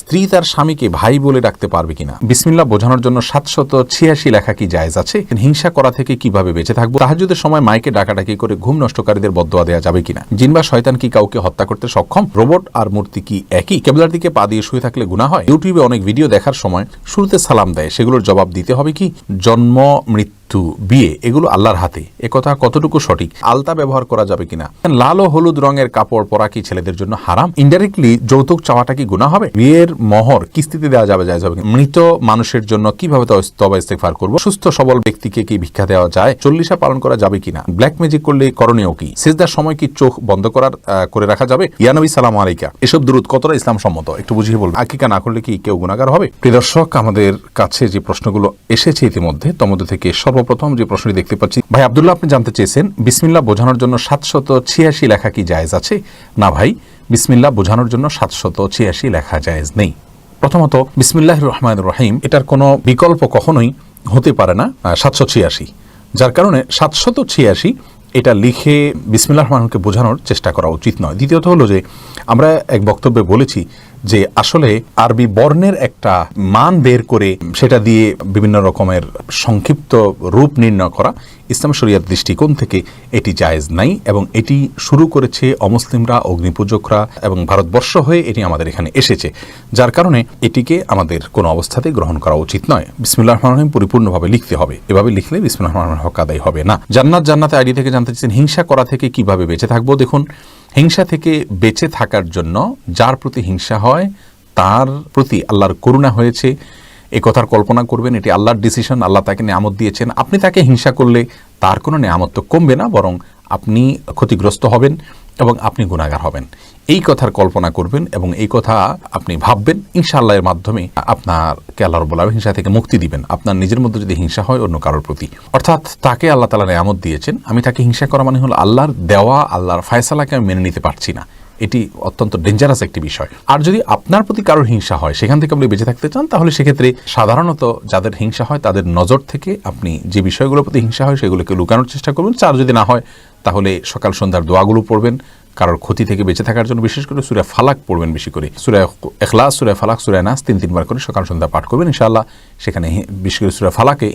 স্ত্রী তার স্বামীকে ভাই বলে ডাকতে পারবে কিনা। বিসমিল্লাহ বোঝানোর জন্য 786 লেখা কি জায়েজ আছে। হিংসা করা থেকে কিভাবে বেঁচে থাকবো। তাহাজ্জুদের সময় মাইকে ডাকাডাকি করে ঘুম নষ্টকারীদের বদদোয়া দেওয়া যাবে কিনা। জিন বা শয়তান কি কাউকে হত্যা করতে সক্ষম। রোবট আর মূর্তি কি একই। কেবলার দিকে পা দিয়ে শুয়ে থাকলে গুনাহ হয়। ইউটিউবে অনেক ভিডিও দেখার সময় শুরুতে সালাম দেয়, সেগুলোর জবাব দিতে হবে কি। জন্ম, মৃত্যু, বিয়ে এগুলো আল্লাহর হাতে, একথা কতটুকু সঠিক। আলতা ব্যবহার করা যাবে কিনা। লাল ও হলুদ রঙের কাপড় পরা কি ছেলেদের জন্য হারাম। ইনডাইরেক্টলি যৌতুক চাওয়াটা কি গুনাহ হবে। বিয়ের মোহর কিস্তিতে দেওয়া যাবে, জায়েজ হবে। মৃত মানুষের জন্য কিভাবে তওবা ইস্তেগফার করব। সুস্থ সবল ব্যক্তিকে কি ভিক্ষা দেওয়া যায়। চল্লিশা পালন করা যাবে কিনা। ব্ল্যাক ম্যাজিক করলে করণীয় কি। সিজদার সময় কি চোখ বন্ধ করে রাখা যাবে। ইয়া নবী সালাম আলাইকা। এসব দুরূদ কতটা ইসলাম সম্মত একটু বুঝিয়ে বলবেন। আকীকা না করলে কি কেউ গুনাহগার হবে। প্রিয় দর্শক, আমাদের কাছে যে প্রশ্নগুলো এসেছে ইতিমধ্যে, তমধ্যে থেকে সর্বপ্রথম যে প্রশ্নটি দেখতে পাচ্ছি, ভাই আব্দুল্লাহ আপনি জানতে চেয়েছেন বিসমিল্লাহ বোঝানোর জন্য 786 লেখা কি জায়েজ আছে। না ভাই, বিসমিল্লাহ বোঝানোর জন্য 786 লেখা জায়েজ নেই। প্রথমত বিসমিল্লাহির রহমানির রহিম এটার কোনো বিকল্প কখনোই হতে পারে না 786, যার কারণে 786 এটা লিখে বিসমিল্লাহির রহমানকে বোঝানোর চেষ্টা করা উচিত নয়। দ্বিতীয়ত হলো যে আমরা এক বক্তব্যে বলেছি যে আসলে আরবি বর্ণের একটা মান বের করে সেটা দিয়ে বিভিন্ন রকমের সংক্ষিপ্ত রূপ নির্ণয় করা ইসলাম শরিয়াত দৃষ্টিকোণ থেকে এটি জায়েজ নাই, এবং এটি শুরু করেছে অমুসলিমরা, অগ্নিপূজকরা, এবং ভারতবর্ষ হয়ে এটি আমাদের এখানে এসেছে, যার কারণে এটিকে আমাদের কোনো অবস্থাতেই গ্রহণ করা উচিত নয়। বিসমিল্লাহির রহমানির রহিম পরিপূর্ণভাবে লিখতে হবে, এভাবে লিখলে বিসমিল্লাহির রহমানির রহিম হক আদায় হবে না। জান্নাতে আইডি থেকে জানতে চাচ্ছেন হিংসা করা থেকে কিভাবে বেঁচে থাকবো। দেখুন, হিংসা থেকে বেঁচে থাকার জন্য যার প্রতি হিংসা হয় তার প্রতি আল্লাহর করুণা হয়েছে এ কথার কল্পনা করবেন। এটি আল্লাহর ডিসিশন, আল্লাহ তাকে নেয়ামত দিয়েছেন। আপনি তাকে হিংসা করলে তার কোনো নেয়ামত তো কমবে না, বরং আপনি ক্ষতিগ্রস্ত হবেন এবং আপনি গুনাহগার হবেন। এই কথার কল্পনা করবেন এবং এই কথা আপনি ভাববেন, ইনশাআল্লাহ এর মাধ্যমে আপনাকে আল্লাহ রাব্বুল আলামিন হিংসা থেকে মুক্তি দিবেন। আপনার নিজের মধ্যে যদি হিংসা হয় অন্য কারোর প্রতি, অর্থাৎ তাকে আল্লাহ তাআলা নেয়ামত দিয়েছেন, আমি তাকে হিংসা করা মানে হলো আল্লাহর দেওয়া, আল্লাহর ফয়সালাকে আমি মেনে নিতে পারছি না। এটি অত্যন্ত ডেঞ্জারাস একটি বিষয়। আর যদি আপনার প্রতি কারোর হিংসা হয়, সেখান থেকে আপনি বেঁচে থাকতে চান, তাহলে সেক্ষেত্রে সাধারণত যাদের হিংসা হয় তাদের নজর থেকে আপনি যে বিষয়গুলোর প্রতি হিংসা হয় সেগুলোকে লুকানোর চেষ্টা করবেন। আর যদি না হয় তাহলে সকাল সন্ধ্যার দোয়াগুলো পড়বেন কারোর ক্ষতি থেকে বেঁচে থাকার জন্য। বিশেষ করে সূরা ফালাক পড়বেন বেশি করে, সূরা ইখলাস, সূরা ফালাক, সূরা নাস 3-3 করে সকাল সন্ধ্যা পাঠ করবেন ইনশাআল্লাহ। সেখানে বিশেষ করে সূরা ফালাকে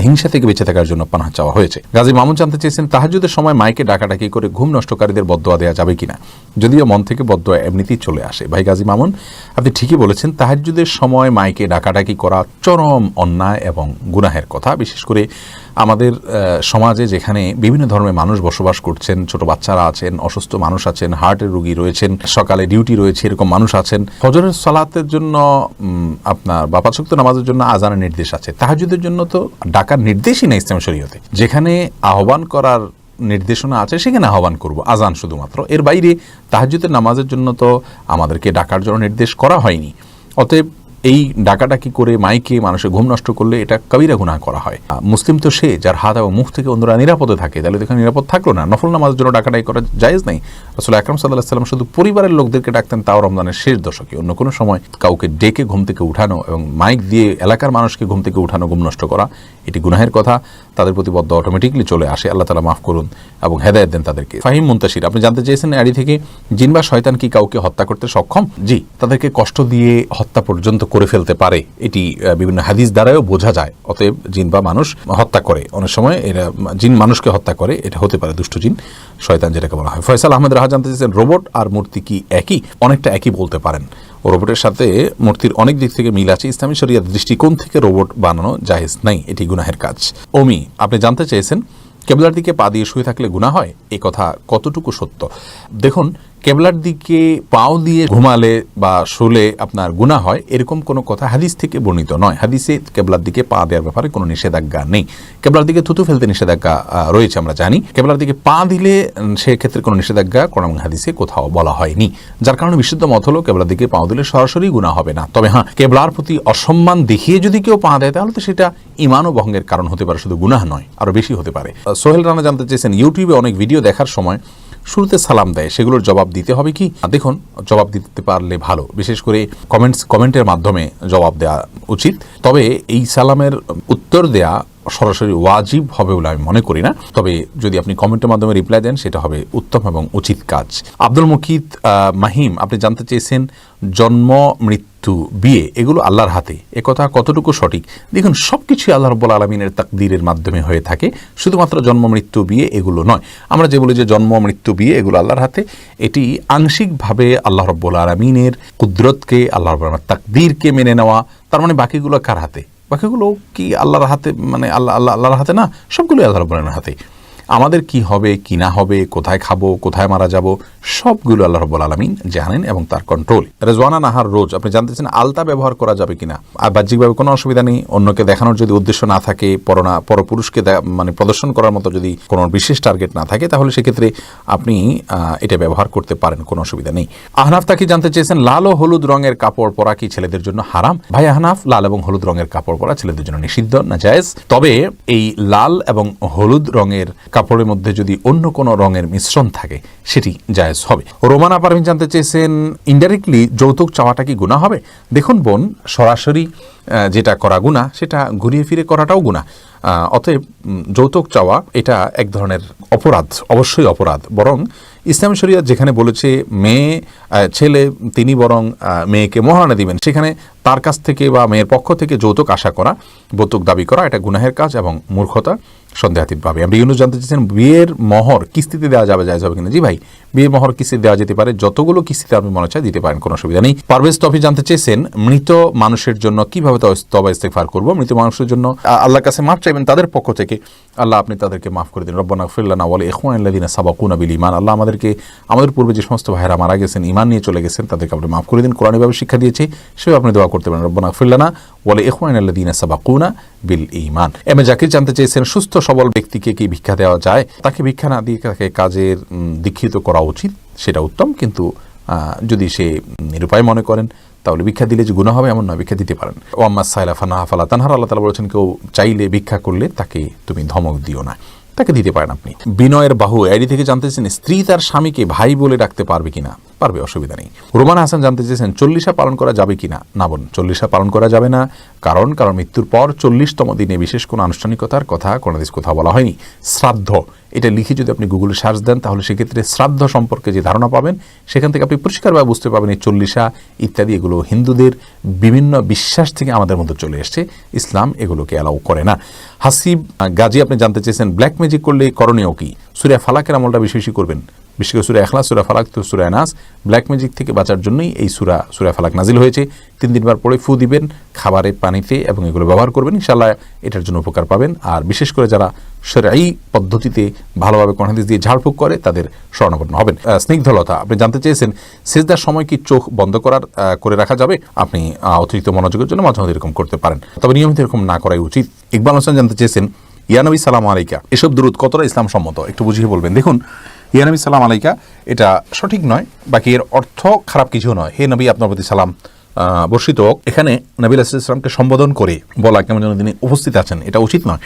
হিংসা থেকে বেঁচে থাকার জন্য পানাহ চাওয়া হয়েছে। গাজী মামুন জানতে চেয়েছেন তাহাজ্জুদের সময় মাইকে ডাকাডাকি করে ঘুম নষ্টকারীদের বদদোয়া দেওয়া যাবে কিনা। যদিও মন থেকে বদদোয়া এমনিতেই চলে আসে। ভাই গাজী মামুন, আপনি ঠিকই বলেছেন, তাহাজ্জুদের সময় মাইকে ডাকাডাকি করা চরম অন্যায় এবং গুনাহের কথা। বিশেষ করে আমাদের সমাজে যেখানে বিভিন্ন ধর্মের মানুষ বসবাস করছেন, ছোট বাচ্চারা আছেন, অসুস্থ মানুষ আছেন, হার্টের রোগী রয়েছেন, সকালে ডিউটি রয়েছে, এরকম মানুষ আছেন। ফজরের সালাতের জন্য আপনার বা পাঁচ ওয়াক্ত নামাজের জন্য আযানের নির্দেশ আছে, তাহাজ্জুদের জন্য তো ডাকার নির্দেশই নেই ইসলাম শরীয়তে। যেখানে আহ্বান করার নির্দেশনা আছে সেখানে আহ্বান করব, আযান শুধুমাত্র। এর বাইরে তাহাজ্জুদের নামাজের জন্য তো আমাদেরকে ডাকার জন্য নির্দেশ করা হয়নি। অতএব এই ডাকাডাকি করে মাইকে মানুষের ঘুম নষ্ট করলে এটা কবিরা গুনাহ করা হয়। মুসলিম তো সে যার হাত এবং মুখ থেকে অন্যরা নিরাপদে থাকে, তাহলে এখানে নিরাপদ থাকলো না। নফল নামাজের জন্য ডাকাডাকি করা জায়েজ নেই। রাসূল আকরাম সাল্লাল্লাহু আলাইহি ওয়াসাল্লাম শুধু পরিবারের লোকদেরকে ডাকতেন, তাও রমজানের শেষ দশকে। অন্য কোনো সময় কাউকে ডেকে ঘুম থেকে উঠানো এবং মাইক দিয়ে এলাকার মানুষকে ঘুম থেকে উঠানো, ঘুম নষ্ট করা, এটি গুনাহের কথা। তাদের প্রতি বদ্দোয়া অটোমেটিকলি চলে আসে। আল্লাহ তাআলা মাফ করুন এবং হেদায়েত দেন তাদেরকে। ফাহিম মুনতাশির আপনি জানতে চেয়েছেন আড়ি থেকে, জিন বা শয়তান কি কাউকে হত্যা করতে সক্ষম। জি, তাদেরকে কষ্ট দিয়ে হত্যা পর্যন্ত করে ফেলতে পারে, এটি বিভিন্ন হাদিস দ্বারাও বোঝা যায়। অতএব জিন বা মানুষ হত্যা করে, অনেক সময় এরা জিন মানুষকে হত্যা করে, এটা হতে পারে দুষ্ট জিন, শয়তান যেটাকে বলা হয়। ফয়সাল আহমেদ রাহা জানতে চেয়েছেন রোবট আর মূর্তি কি একই। অনেকটা একই বলতে পারেন। রোবটের সাথে মূর্তির অনেক দিক থেকে মিল আছে। ইসলামী শরিয়াত দৃষ্টিকোণ থেকে রোবট বানানো জায়েজ নাই, এটি গুনাহের কাজ। ওমি আপনি জানতে চেয়েছেন কেবলার দিকে পা দিয়ে শুয়ে থাকলে গুনাহ হয়, এই কথা কতটুকু সত্য। দেখুন, কেবলার দিকে পাও দিয়ে ঘুমালে বা শুলে আপনার গুনাহ হয় এরকম কোনো কথা হাদিস থেকে বর্ণিত নয়। হাদিসে কেবলার দিকে পা দেওয়ার ব্যাপারে কোনো নিষেধাজ্ঞা নেই। কেবলার দিকে থুতু ফেলতে নিষেধাজ্ঞা রয়েছে, আমরা জানি। কেবলার দিকে পা দিলে সেক্ষেত্রে কোনো নিষেধাজ্ঞা কোরআন এবং হাদিসে কোথাও বলা হয়নি, যার কারণে বিশুদ্ধ মত হলো কেবলার দিকে পা দিলে সরাসরি গুনাহ হবে না। তবে হ্যাঁ, কেবলার প্রতি অসম্মান দেখিয়ে যদি কেউ পা দেয় তাহলে তো সেটা ঈমান ও ভঙ্গের কারণ হতে পারে, শুধু গুনাহ নয়, আরো বেশি হতে পারে। সোহেল রানা জানতে চেয়েছেন ইউটিউবে অনেক ভিডিও দেখার সময় শুরুতে সালাম দেয়, সেগুলোর জবাব দিতে হবে কি। দেখুন, জবাব দিতে পারলে ভালো, বিশেষ করে কমেন্টের মাধ্যমে জবাব দেওয়া উচিত। তবে এই সালামের উত্তর দেয়া সরাসরি ওয়াজিব হবে বলে আমি মনে করি না, তবে যদি আপনি কমেন্টের মাধ্যমে রিপ্লাই দেন সেটা হবে উত্তম এবং উচিত কাজ। আব্দুল মুকিত মাহিম, আপনি জানতে চেয়েছেন জন্ম, মৃত্যু, বিয়ে এগুলো আল্লাহর হাতে, একথা কতটুকু সঠিক? দেখুন, সবকিছুই আল্লাহ রাব্বুল আলামিনের তাকদীরের মাধ্যমে হয়ে থাকে, শুধুমাত্র জন্ম, মৃত্যু, বিয়ে এগুলো নয়। আমরা যে বলি যে জন্ম, মৃত্যু, বিয়ে এগুলো আল্লাহর হাতে, এটি আংশিকভাবে আল্লাহ রাব্বুল আলামিনের কুদরতকে, আল্লাহ রাব্বুল আলামিনের তাকদীরকে মেনে নেওয়া। তার মানে বাকিগুলো কার হাতে? বাকিগুলো কি আল্লাহর হাতে? মানে আল্লাহর হাতে না, সবগুলোই আল্লাহ রাব্বুল আলামিনের হাতে। আমাদের কি হবে কি না হবে, কোথায় খাবো কোথায় মারা যাব, সবগুলো আল্লাহ রাব্বুল আলামিন জানেন এবং তার কন্ট্রোল। রেজওয়ানা নাহার রোজ, আপনি জানতেছেন আলতা ব্যবহার করা যাবে কিনা? আর বাহ্যিকভাবে কোনো অসুবিধা নেই, অন্যকে দেখানোর যদি উদ্দেশ্য না থাকে, পরপুরুষকে মানে প্রদর্শন করার মতো যদি কোনো বিশেষ টার্গেট না থাকে, তাহলে সেক্ষেত্রে আপনি এটা ব্যবহার করতে পারেন, কোনো অসুবিধা নেই। আহনাফ তাকি জানতে চেয়েছেন লাল ও হলুদ রঙের কাপড় পরা কি ছেলেদের জন্য হারাম? ভাই আহনাফ, লাল এবং হলুদ রঙের কাপড় পরা ছেলেদের জন্য নিষিদ্ধ, না জায়েজ। তবে এই লাল এবং হলুদ রঙের কাপড়ের মধ্যে যদি অন্য কোনো রঙের মিশ্রণ থাকে সেটি জায়েজ হবে। রোমানা পারভিন জানতে চেয়েছেন ইনডাইরেক্টলি যৌতুক চাওয়াটা কি গুনাহ হবে? দেখুন বোন, সরাসরি যেটা করা গুনাহ সেটা ঘুরিয়ে ফিরে করাটাও গুনাহ। অতএব যৌতুক চাওয়া এটা এক ধরনের অপরাধ, অবশ্যই অপরাধ। বরং ইসলাম শরিয়ত যেখানে বলেছে ছেলে তিনি বরং মেয়েকে মোহরানা দিবেন, সেখানে তার কাছ থেকে বা মেয়ের পক্ষ থেকে যৌতুক আশা করা, যৌতুক দাবি করা এটা গুনাহের কাজ এবং মূর্খতা সন্দেহাতীতভাবে। আপনি ইউনুস জানতে চেয়েছেন বিয়ের মোহর কিস্তিতে দেওয়া যাবে, জায়েজ হবে কিনা? জি ভাই, বিয়ের মোহর কিস্তিতে দেওয়া যেতে পারে, যতগুলো কিস্তিতে আপনি মনে চায় দিতে পারেন, কোনো অসুবিধা নেই। পারভেজ তফি জানতে চেয়েছেন মৃত মানুষের জন্য কিভাবে তওবা ইস্তেগফার করব? মৃত মানুষের জন্য আল্লাহর কাছে মাফ চাইবেন তাদের পক্ষ থেকে, আল্লাহ আপনি তাদেরকে মাফ করে দিন। রব্বানা ইগফির লানা ওয়া লিইখওয়ানিল্লাযিনা সাবাকুনা বিল ঈমান, আল্লাহ আমাদের পূর্বে যে সমস্ত ভাইরা মারা গেছেন, ঈমান নিয়ে চলে গেছেন, তাদেরকে আপনি মাফ করে দিন। কোরআন এভাবে শিক্ষা দিয়েছে, সেভাবে আপনি দোয়া করতে পারেন, রব্বানা ইগফির লানা ওয়া লিইখওয়ানিল্লাযিনা সাবাকুনা বিল ঈমান। এম এ জাকির জানতে চেয়েছেন সুস্থ সবল ব্যক্তিকে কি ভিক্ষা দেওয়া যায়? তাকে ভিক্ষা না দিয়ে তাকে কাজের দীক্ষিত করা উচিত, সেটা উত্তম। কিন্তু যদি সে নিরুপায় মনে করেন তাহলে ভিক্ষা দিলে যে গুনাহ হবে এমন নয়, ভিক্ষা দিতে পারেন। ওয়াম্মা সাইলা ফানাহা ফালা তানহার, আল্লাহ তাআলা বলেছেন কেউ চাইলে ভিক্ষা করলে তাকে তুমি ধমক দিও না, তাকে দিতে পারেন আপনি। বিনয়ের বাহু আইডি থেকে জানতে চেয়েছেন স্ত্রী তার স্বামীকে ভাই বলে ডাকতে পারবে কিনা? পারবে, অসুবিধা নেই। রোমান হাসান জানতে চেয়েছেন চল্লিশা পালন করা যাবে কিনা? না বোন, চল্লিশা পালন করা যাবে না, কারণ মৃত্যুর পর 40তম দিনে বিশেষ কোনো আনুষ্ঠানিকতার কথা কোনো দেশ কোথাও বলা হয়নি। শ্রাদ্ধ এটা লিখে যদি আপনি গুগলে সার্চ দেন তাহলে সেক্ষেত্রে শ্রাদ্ধ সম্পর্কে যে ধারণা পাবেন সেখান থেকে আপনি পরিষ্কারভাবে বুঝতে পারবেন এই চল্লিশা ইত্যাদি এগুলো হিন্দুদের বিভিন্ন বিশ্বাস থেকে আমাদের মধ্যে চলে এসছে, ইসলাম এগুলোকে অ্যালাউ করে না। হাসিব গাজী আপনি জানতে চেয়েছেন ব্ল্যাক ম্যাজিক করলে করণীয় কি? সূরা ফালাকের আমলটা বেশি বেশি করবেন, বিশেষ করে সূরা ইখলাস, সূরা ফালাক, তো সূরা নাস। ব্ল্যাক ম্যাজিক থেকে বাঁচার জন্যই এই সূরা ফালাক নাজিল হয়েছে। 3 বার পরে ফু দিবেন খাবারে, পানিতে, এবং এগুলো ব্যবহার করবেন, ইনশাআল্লাহ এটার জন্য উপকার পাবেন। আর বিশেষ করে যারা শরঈ পদ্ধতিতে ভালোভাবে কোরআন হাদিস দিয়ে ঝাড়ফুঁক করে তাদের শরণাপন্ন হবেন। স্নিগ্ধলতা আপনি জানতে চেয়েছেন সিজদার সময় কি চোখ বন্ধ করে রাখা যাবে? আপনি অতিরিক্ত মনোযোগের জন্য মাঝে মাঝে এরকম করতে পারেন, তবে নিয়মিত এরকম না করাই উচিত। ইকবাল হোসেন জানতে চেয়েছেন ইয়া নবী সালাম আলাইকা, এসব দুরূদ কতটা ইসলাম সম্মত একটু বুঝিয়ে বলবেন। দেখুন, ইয়া নবী সালাম আলাইকা এটা সঠিক নয়, বাকি এর অর্থ খারাপ কিছু নয়। হে নবী আপনার প্রতি সালাম বর্ষিত হোক, এখানে নবী আলাইহিস সালামকে সম্বোধন করে বলা কেমন যেন তিনি উপস্থিত আছেন, এটা উচিত নয়।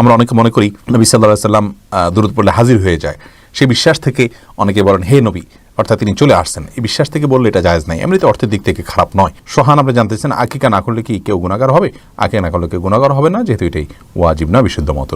আমরা অনেকে মনে করি নবী সাল্লাল্লাহু আলাইহি সাল্লাম দুরূদ পড়লে হাজির হয়ে যায়, সেই বিশ্বাস থেকে অনেকে বলেন হে নবী, অর্থাৎ তিনি চলে আসছেন, এই বিশ্বাস থেকে বললে এটা জায়েজ নাই। এমনিতে অর্থের দিক থেকে খারাপ নয়। সোহান আপনি জানতেছেন আকিকা না করলে কি কেউ গুনাহগার হবে? আকিকা না করলে কেউ গুনাহগার হবে না, যেহেতু এটাই ওয়াজিব না, বিশুদ্ধ মত।